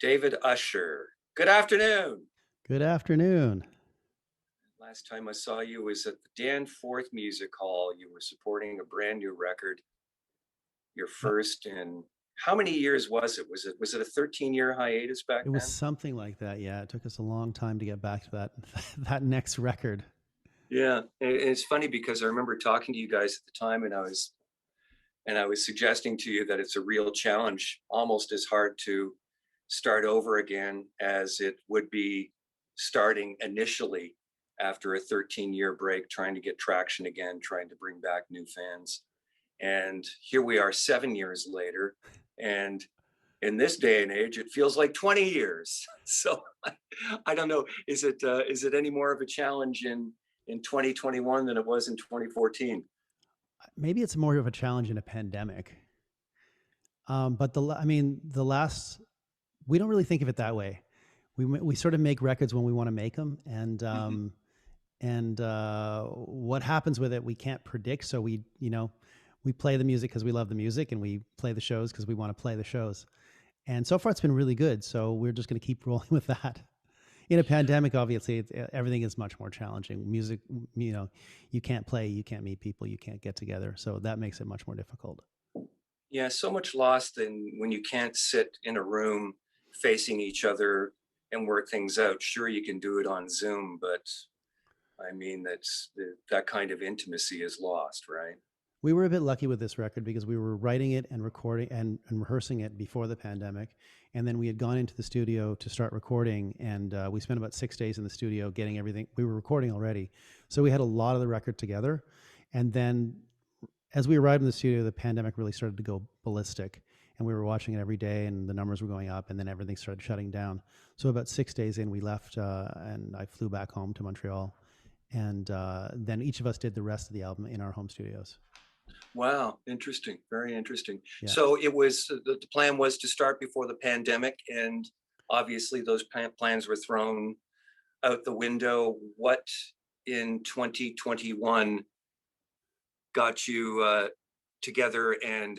David Usher. Good afternoon. Good afternoon. Last time I saw you was at the Danforth Music Hall. You were supporting a brand new record, your Yep. first in how many years was it? Was it a 13-year hiatus back It was then? something like that. Yeah, it took us a long time to get back to that that next record. Yeah, and it's funny because I remember talking to you guys at the time, and I was suggesting to you that it's a real challenge, almost as hard to start over again as it would be starting initially after a 13-year break, trying to get traction again, trying to bring back new fans. And here we are 7 years later. And in this day and age, it feels like 20 years. So I don't know. Is it any more of a challenge in 2021 than it was in 2014? Maybe it's more of a challenge in a pandemic. But I mean, the last we don't really think of it that way. We sort of make records when we want to make them, Mhm. and what happens with it we can't predict. So we play the music because we love the music, and we play the shows because we want to play the shows. And so far, it's been really good. So we're just going to keep rolling with that. In a pandemic, obviously, everything is much more challenging. Music, you can't play, you can't meet people, you can't get together. So that makes it much more difficult. Yeah, so much lost in when you can't sit in a room facing each other and work things out. Sure, you can do it on Zoom, but I mean that kind of intimacy is lost, right? We were a bit lucky with this record because we were writing it and recording and rehearsing it before the pandemic. And then we had gone into the studio to start recording. And we spent about 6 days in the studio getting everything. We were recording already. So we had a lot of the record together. And then as we arrived in the studio, the pandemic really started to go ballistic. And we were watching it every day, and the numbers were going up, and then everything started shutting down. So about 6 days in, we left, and I flew back home to Montreal. And then each of us did the rest of the album in our home studios. Wow, interesting, very interesting. Yeah. So it was the plan was to start before the pandemic, and obviously those plans were thrown out the window. What in 2021 got you together and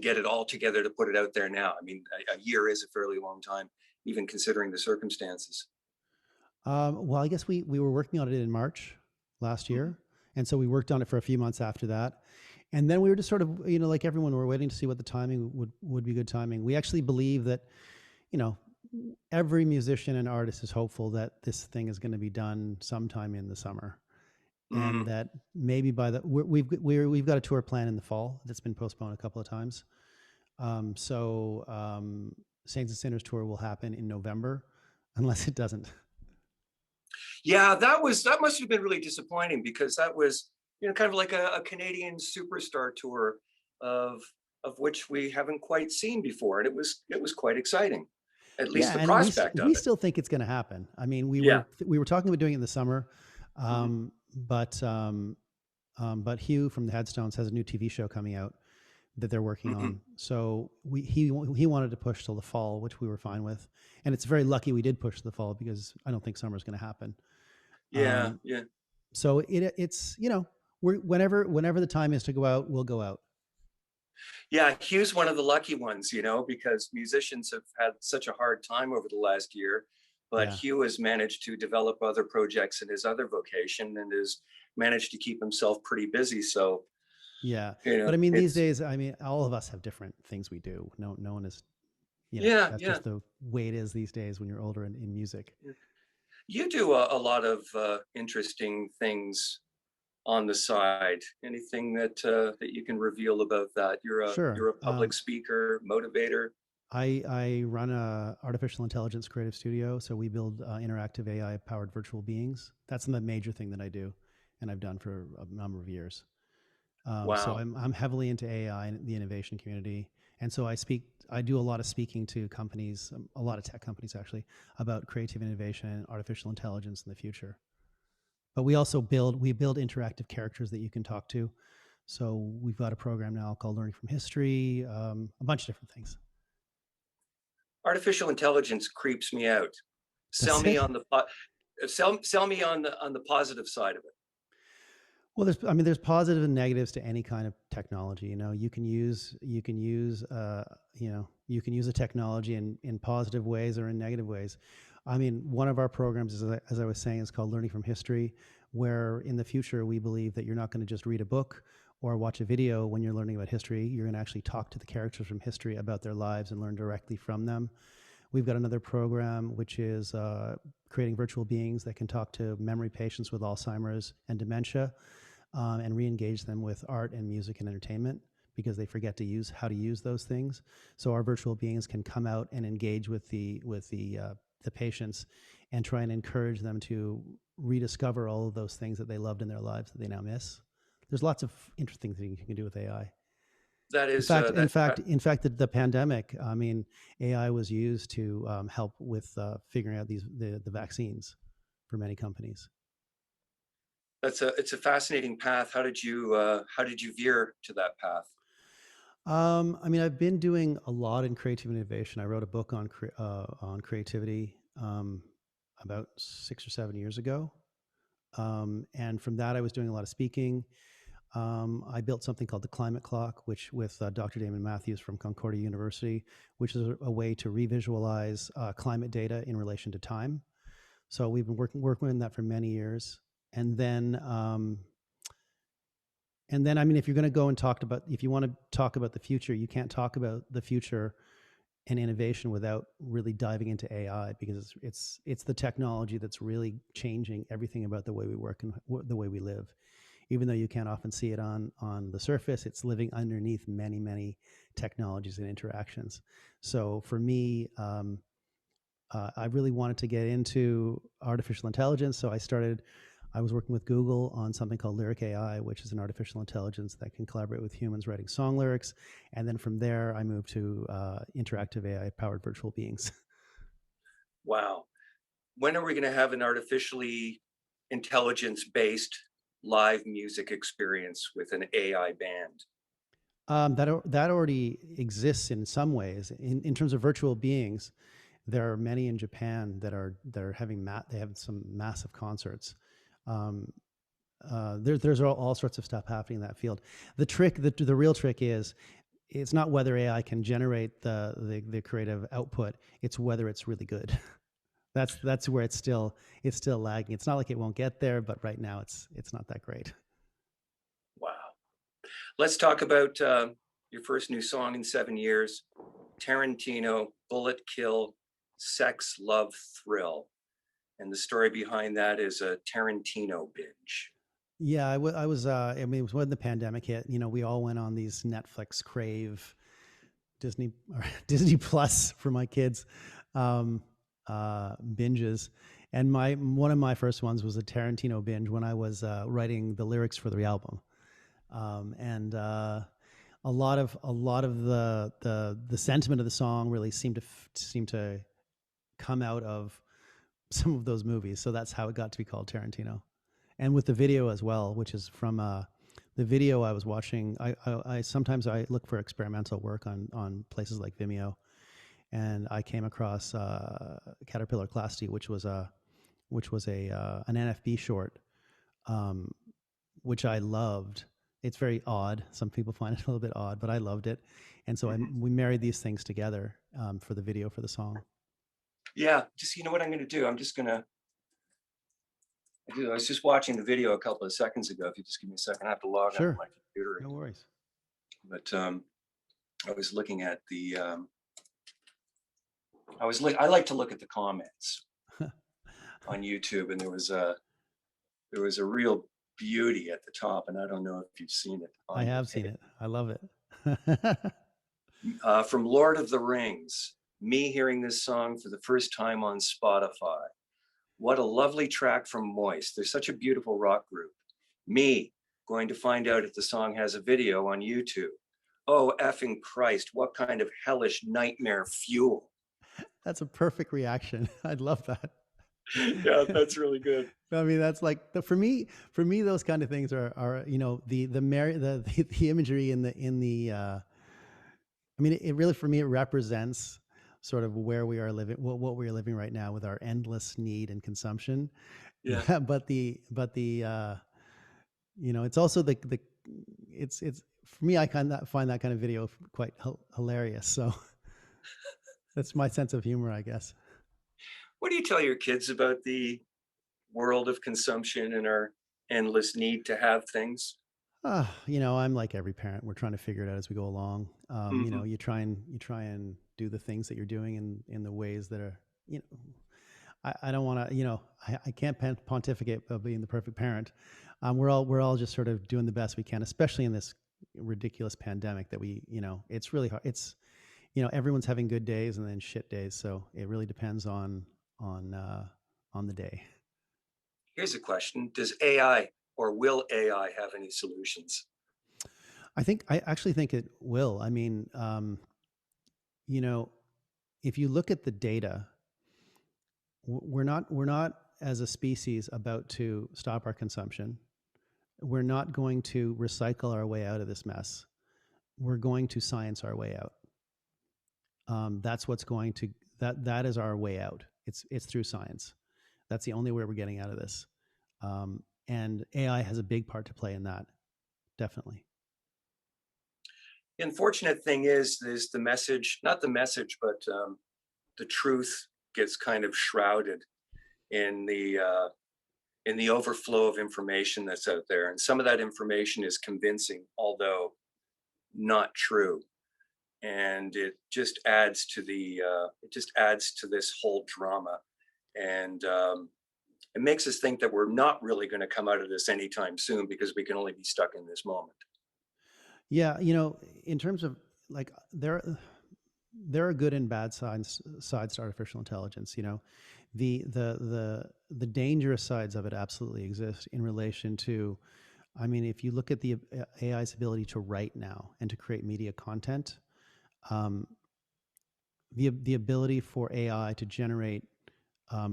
get it all together to put it out there now? I mean, a year is a fairly long time, even considering the circumstances. Well, I guess we were working on it in March last Mhm. year, and so we worked on it for a few months after that, and then we were just sort of like everyone, we are waiting to see what the timing would be good timing. We actually believe that you know every musician and artist is hopeful that this thing is going to be done sometime in the summer, and Mm. that maybe by the we've got a tour plan in the fall that's been postponed a couple of times. Saints and Sinners tour will happen in November, unless it doesn't. Yeah, that must have been really disappointing because that was kind of like a Canadian superstar tour of of which we haven't quite seen before, and it was quite exciting, at least Yeah, the and prospect we of it. still think it's going to happen. I mean, Yeah. we were talking about doing it in the summer, Hmm. but Hugh from the Headstones has a new TV show coming out that they're working Hmm. on. So he wanted to push till the fall, which we were fine with, and it's very lucky we did push to the fall because I don't think summer is going to happen. Yeah, Um, yeah. so it's we're whenever the time is to go out, we'll go out. Yeah, Hugh's one of the lucky ones, because musicians have had such a hard time over the last year. But Yeah. Hugh has managed to develop other projects in his other vocation and has managed to keep himself pretty busy. So, Yeah. But I mean, these it's, days, I mean, all of us have different things we do. No one is, yeah, that's yeah, just the way it is these days when you're older in music. yeah. You do a lot of interesting things on the side. Anything that you can reveal about that? You're Sure. a public speaker, motivator. I run a artificial intelligence creative studio. So we build interactive AI powered virtual beings. That's the major thing that I do, and I've done for a number of years. So Wow. I'm heavily into AI and the innovation community, and so I do a lot of speaking to companies, a lot of tech companies actually, about creative innovation and artificial intelligence in the future. But we build interactive characters that you can talk to. So we've got a program now called Learning from History, a bunch of different things. Artificial intelligence creeps me out. Sell That's me it. on the sell me on the positive side of it. Well, there's positives and negatives to any kind of technology. You can use, You can use the technology in positive ways or in negative ways. I mean, one of our programs, as I was saying, is called Learning from History, where in the future we believe that you're not going to just read a book or watch a video when you're learning about history. You're going to actually talk to the characters from history about their lives and learn directly from them. We've got another program which is creating virtual beings that can talk to memory patients with Alzheimer's and dementia, and re-engage them with art and music and entertainment because they forget to use how to use those things. So our virtual beings can come out and engage with the patients and try and encourage them to rediscover all of those things that they loved in their lives that they now miss. There's lots of interesting things you can do with AI. That In is fact, in that fact, in fact, the pandemic. I mean, AI was used to help with figuring out the vaccines for many companies. it's a fascinating path. How did you veer to that path? I mean, I've been doing a lot in creative innovation. I wrote a book on creativity about 6 or 7 years ago, and from that, I was doing a lot of speaking. I built something called the Climate Clock, which with Dr. Damon Matthews from Concordia University, which is a way to revisualize climate data in relation to time. So we've been working on that for many years, and then. And then, I mean, if you're going to go and if you want to talk about the future, you can't talk about the future and innovation without really diving into AI, because it's the technology that's really changing everything about the way we work and the way we live. Even though you can't often see it on the surface, it's living underneath many technologies and interactions. So for me, I really wanted to get into artificial intelligence, so I was working with Google on something called Lyric AI, which is an artificial intelligence that can collaborate with humans writing song lyrics. And then from there, I moved to interactive AI powered virtual beings. Wow. When are we going to have an artificially intelligence based live music experience with an AI band? That already exists in some ways. In terms of virtual beings, there are many in Japan that are having they have some massive concerts. Um, there's all sorts of stuff happening in that field. The real trick is, it's not whether AI can generate the creative output; it's whether it's really good. That's where it's still lagging. It's not like it won't get there, but right now it's not that great. Wow. Let's talk about your first new song in 7 years, Tarantino, Bullet Kill, Sex, Love, Thrill. And the story behind that is a Tarantino binge. Yeah, I was. I mean, it was when the pandemic hit. You know, we all went on these Netflix, Crave, Disney, or Disney Plus for my kids, um, binges. And my one of my first ones was a Tarantino binge when I was writing the lyrics for the album, and a lot of the sentiment of the song really seemed to come out of some of those movies. So that's how it got to be called Tarantino. And with the video as well, which is from the video I was watching. I sometimes I look for experimental work on places like Vimeo, and I came across Caterpillar Clasty, which was a an NFB short, um, which I loved. It's very odd. Some people find it a little bit odd, but I loved it, and so Mhm. we married these things together for the video for the song. Yeah, just you know what I'm going to do? I'm just going to. I was just watching the video a couple of seconds ago. If you just give me a second, I have to log onto Sure, my computer. no worries. But I was looking at I like to look at the comments on YouTube, and there was a real beauty at the top, and I don't know if you've seen it I on your have seen page. it. I love it. From Lord of the Rings, me hearing this song for the first time on Spotify. What a lovely track from Moist. They're such a beautiful rock group. Me going to find out if the song has a video on YouTube. Oh, effing Christ, what kind of hellish nightmare fuel? That's a perfect reaction. I'd love that. Yeah, that's really good. I mean, that's like for me, those kind of things are the imagery in the. I mean, it really for me it represents sort of where we are living, what we are living right now with our endless need and consumption. Yeah. But the it's also the it's for me I find that kind of video quite hilarious. So That's my sense of humor, I guess. What do you tell your kids about the world of consumption and our endless need to have things? I'm like every parent. We're trying to figure it out as we go along. Hmm. You try and do the things that you're doing in the ways that are, you know, I don't want to, I can't pontificate about being the perfect parent. We're all just sort of doing the best we can, especially in this ridiculous pandemic that it's really hard. Everyone's having good days and then shit days. So it really depends on, on the day. Here's a question. Does AI or will AI have any solutions? I actually think it will. I mean, you know, if you look at the data, we're not as a species about to stop our consumption. We're not going to recycle our way out of this mess. We're going to science our way out. That's what's going to that is our way out. It's through science. That's the only way we're getting out of this. And AI has a big part to play in that, definitely. The unfortunate thing is the message, not the message, but the truth gets kind of shrouded in the overflow of information that's out there, and some of that information is convincing, although not true. And it just adds to this whole drama, and it makes us think that we're not really going to come out of this anytime soon because we can only be stuck in this moment. Yeah, in terms of like there are good and bad sides to artificial intelligence. The dangerous sides of it absolutely exist in relation to, I mean, if you look at the AI's ability to write now and to create media content, um, the ability for AI to generate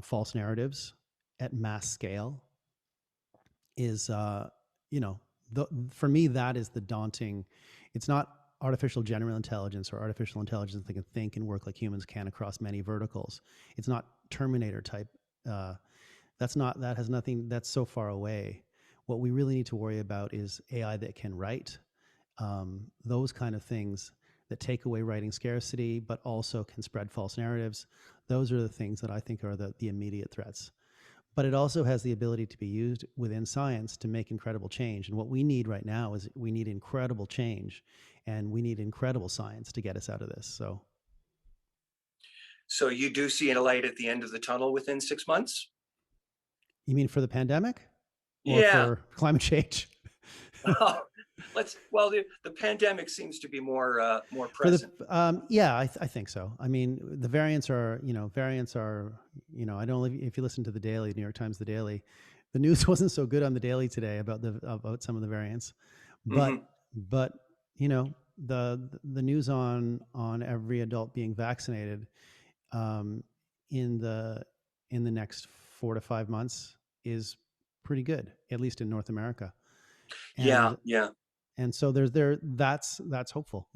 false narratives at mass scale is, for me, that is the daunting. It's not artificial general intelligence or artificial intelligence that can think and work like humans can across many verticals. It's not Terminator type. Uh, that has nothing. That's so far away. What we really need to worry about is AI that can write, those kind of things that take away writing scarcity, but also can spread false narratives. Those are the things that I think are the immediate threats. But it also has the ability to be used within science to make incredible change. And what we need right now is we need incredible change, and we need incredible science to get us out of this. So, So you do see a light at the end of the tunnel within 6 months? you mean for the pandemic or Yeah. for climate change? Well, the pandemic seems to be more For the present. Yeah, I think so. I mean, the variants are, I don't know if you listen to the Daily, New York Times, the Daily, the news wasn't so good on the Daily today about some of the variants, but Hmm. but you know the news on every adult being vaccinated, um, in the next 4 to 5 months is pretty good, at least in North America, Yeah, and yeah. so that's hopeful.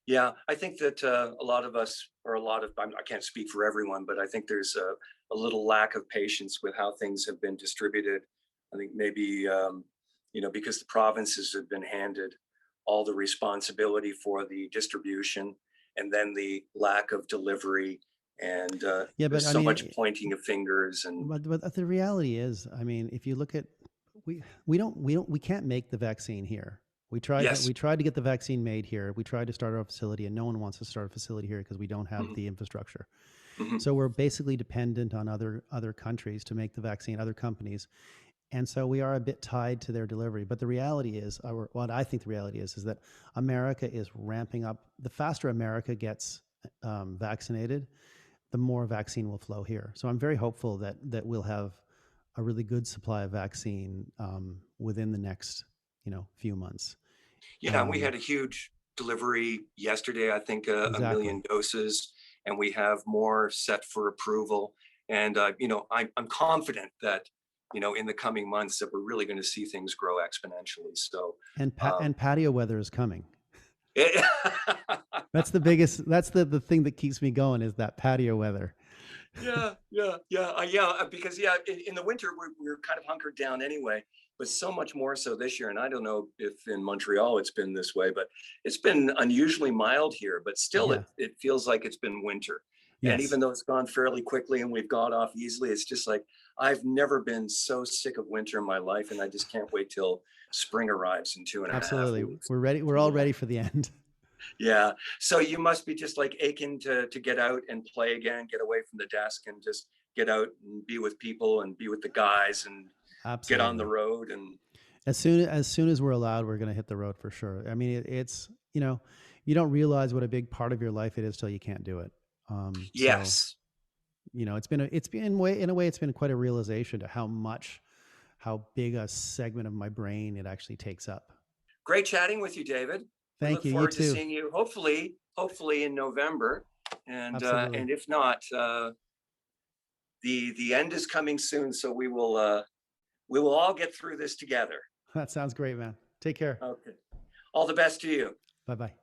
Yeah, I think that a lot of us, or I can't speak for everyone, but I think there's a little lack of patience with how things have been distributed. I think maybe, because the provinces have been handed all the responsibility for the distribution, and then the lack of delivery, and Yeah, but there's I so much mean, pointing of fingers. And but the reality is, I mean, if you look at we can't make the vaccine here. yes. We tried to get the vaccine made here. We tried to start our facility, and no one wants to start a facility here because we don't have Hmm. the infrastructure. Hmm. So we're basically dependent on other countries to make the vaccine, other companies, and so we are a bit tied to their delivery. But the reality is, or what I think the reality is that America is ramping up. The faster America gets vaccinated, the more vaccine will flow here. So I'm very hopeful that we'll have a really good supply of vaccine within the next few months. Yeah, and we Um, had a huge delivery yesterday, I think a million exactly. doses, and we have more set for approval. And, I'm confident that, in the coming months that we're really going to see things grow exponentially. So, And um, patio weather is coming. it- That's the biggest. That's the thing that keeps me going is that patio weather. Because in the winter we're kind of hunkered down anyway, but so much more so this year. And I don't know if in Montreal it's been this way, but it's been unusually mild here. But still, Yeah. it feels like it's been winter. And Yes. even though it's gone fairly quickly and we've got off easily, it's just like I've never been so sick of winter in my life, and I just can't wait till spring arrives in 2.5 Absolutely. weeks. We're ready. We're all ready for the end. Yeah. So you must be just like aching to get out and play again, get away from the desk and just get out and be with people and be with the guys and get on the Absolutely. road. And As soon as we're allowed, we're going to hit the road for sure. I mean, it's you don't realize what a big part of your life it is till you can't do it. So yes, in a way, it's been quite a realization to how big a segment of my brain it actually takes up. great chatting with you, David. We Thank look you. You forward to too. seeing you hopefully in November. Absolutely. And if not, the end is coming soon. So we will all get through this together. That sounds great, man. Take care. Okay. All the best to you. Bye bye.